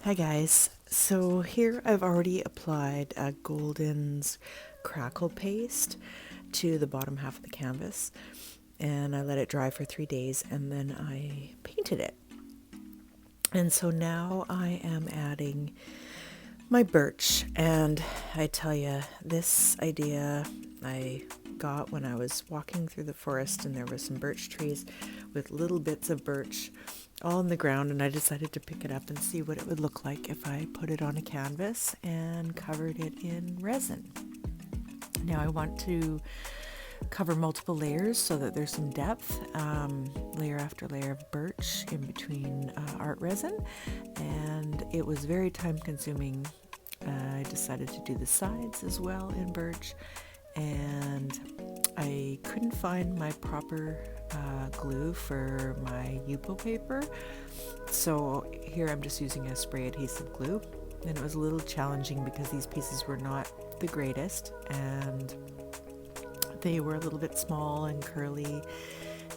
Hi guys, so here I've already applied a Golden's Crackle paste to the bottom half of the canvas, and I let it dry for 3 days and then I painted it. And so now I am adding my birch, and I tell you, this idea I got when I was walking through the forest, and there were some birch trees with little bits of birch all on the ground, and I decided to pick it up and see what it would look like if I put it on a canvas and covered it in resin. Now I want to cover multiple layers so that there's some depth, layer after layer of birch in between art resin, and it was very time consuming. I decided to do the sides as well in birch, and I couldn't find my proper glue for my Yupo paper, so here I'm just using a spray adhesive glue, and it was a little challenging because these pieces were not the greatest, and they were a little bit small and curly.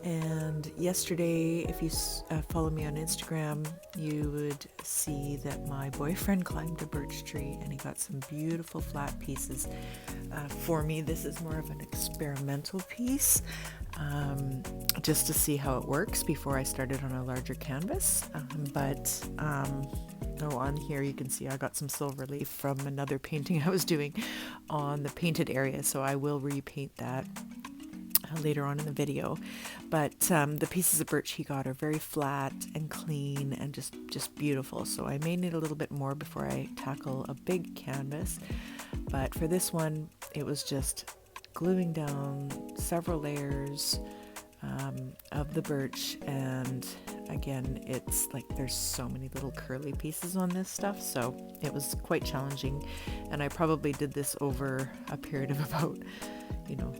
And yesterday, if you follow me on Instagram, you would see that my boyfriend climbed a birch tree and he got some beautiful flat pieces for me. This is more of an experimental piece, just to see how it works before I started on a larger canvas. On here you can see I got some silver leaf from another painting I was doing on the painted area, so I will repaint that later on in the video. But the pieces of birch he got are very flat and clean and just beautiful, so I may need a little bit more before I tackle a big canvas. But for this one, it was just gluing down several layers of the birch, and again, it's like there's so many little curly pieces on this stuff, so it was quite challenging, and I probably did this over a period of about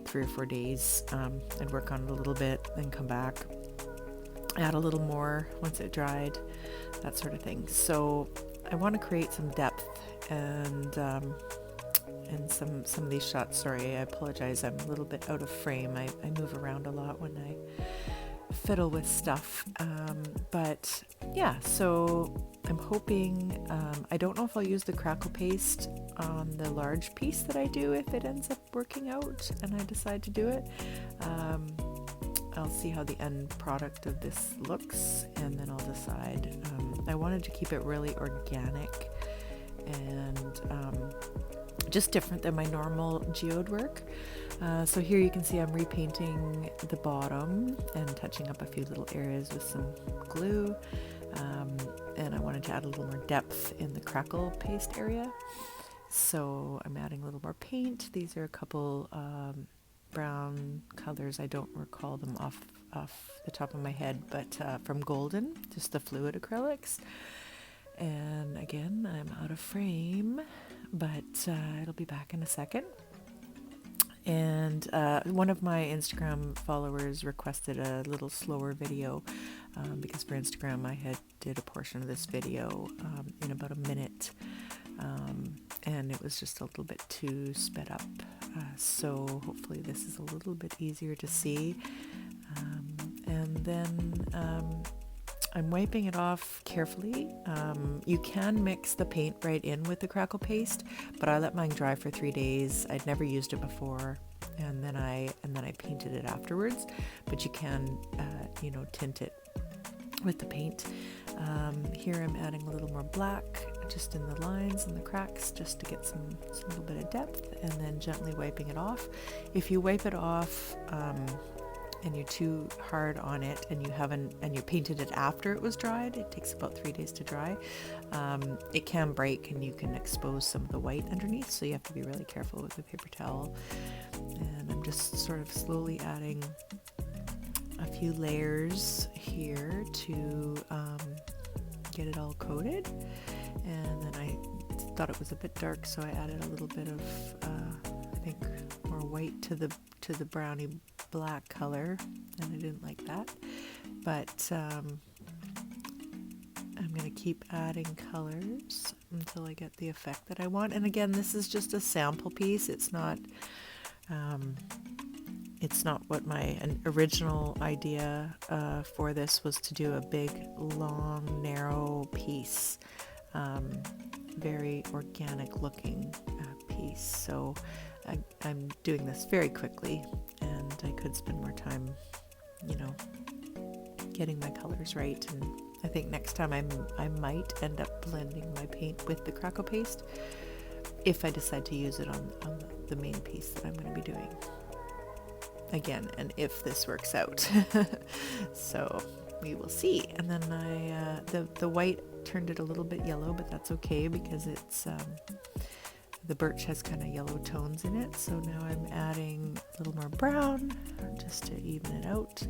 3 or 4 days. I'd work on it a little bit, then come back, add a little more once it dried, that sort of thing. So I want to create some depth and some of these shots. Sorry, I apologize, I'm a little bit out of frame. I move around a lot when I fiddle with stuff, but yeah, so I'm hoping, I don't know if I'll use the Crackle paste on the large piece that I do if it ends up working out and I decide to do it. I'll see how the end product of this looks, and then I'll decide. I wanted to keep it really organic and just different than my normal geode work. So here you can see I'm repainting the bottom and touching up a few little areas with some glue, and I wanted to add a little more depth in the Crackle paste area, so I'm adding a little more paint. These are a couple brown colors. I don't recall them off the top of my head, but from Golden, just the fluid acrylics. And again, I'm out of frame, but it'll be back in a second. And one of my Instagram followers requested a little slower video, because for Instagram I had did a portion of this video in about a minute, and it was just a little bit too sped up. So hopefully this is a little bit easier to see. And then I'm wiping it off carefully. You can mix the paint right in with the Crackle paste, but I let mine dry for 3 days. I'd never used it before, and then I painted it afterwards. But you can tint it with the paint. Here I'm adding a little more black just in the lines and the cracks, just to get some little bit of depth, and then gently wiping it off. If you wipe it off and you're too hard on it and you painted it after it was dried, it takes about 3 days to dry, it can break and you can expose some of the white underneath, so you have to be really careful with the paper towel. And I'm just sort of slowly adding a few layers here to get it all coated. And then I thought it was a bit dark, so I added a little bit of I think more white to the browny black color, and I didn't like that, but I'm going to keep adding colors until I get the effect that I want. And again, this is just a sample piece. It's not what my original idea for this was, to do a big, long, narrow piece. very organic looking piece. So I'm doing this very quickly, and I could spend more time, you know, getting my colors right. And I think next time I might end up blending my paint with the Crackle paste if I decide to use it on the main piece that I'm going to be doing. Again, and if this works out. So we will see. And then the white turned it a little bit yellow, but that's okay because it's the birch has kind of yellow tones in it. So now I'm adding a little more brown just to even it out.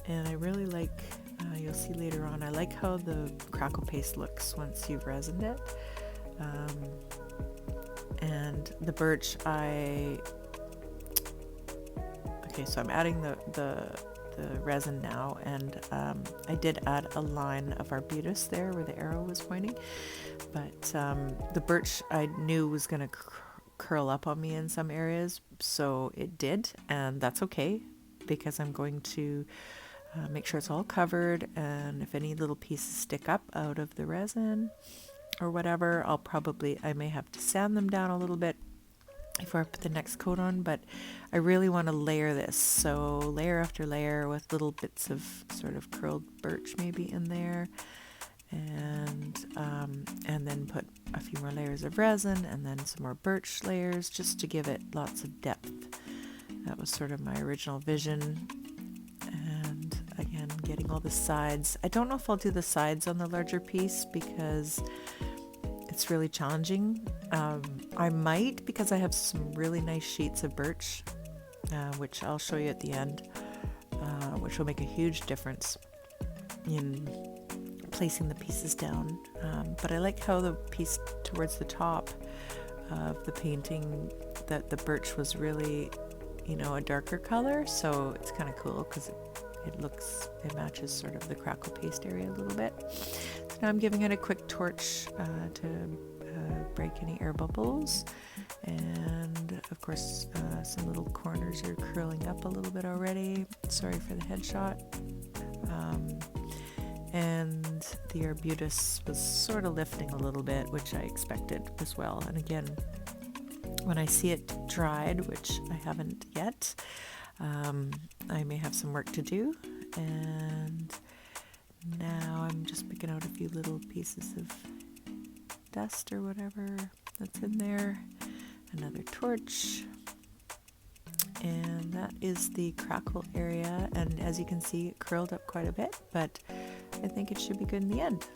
And I really like, you'll see later on, I like how the Crackle paste looks once you've resined it. And the birch, okay, so I'm adding the resin now, and I did add a line of arbutus there where the arrow was pointing, but the birch I knew was going to curl up on me in some areas, so it did, and that's okay because I'm going to make sure it's all covered, and if any little pieces stick up out of the resin or whatever, I may have to sand them down a little bit before I put the next coat on, but I really want to layer this, so layer after layer with little bits of sort of curled birch maybe in there, and then put a few more layers of resin and then some more birch layers just to give it lots of depth. That was sort of my original vision. And again, getting all the sides. I don't know if I'll do the sides on the larger piece because it's really challenging. I might, because I have some really nice sheets of birch, which I'll show you at the end, which will make a huge difference in placing the pieces down. But I like how the piece towards the top of the painting, that the birch was really, you know, a darker color, so it's kind of cool because it matches sort of the Crackle paste area a little bit. So now I'm giving it a quick torch to break any air bubbles, and of course some little corners are curling up a little bit already. Sorry for the headshot. And the arbutus was sort of lifting a little bit, which I expected as well. And again, when I see it dried, which I haven't yet, I may have some work to do. And now I'm just picking out a few little pieces of dust or whatever that's in there. Another torch. And that is the Crackle area. And as you can see, it curled up quite a bit, but I think it should be good in the end.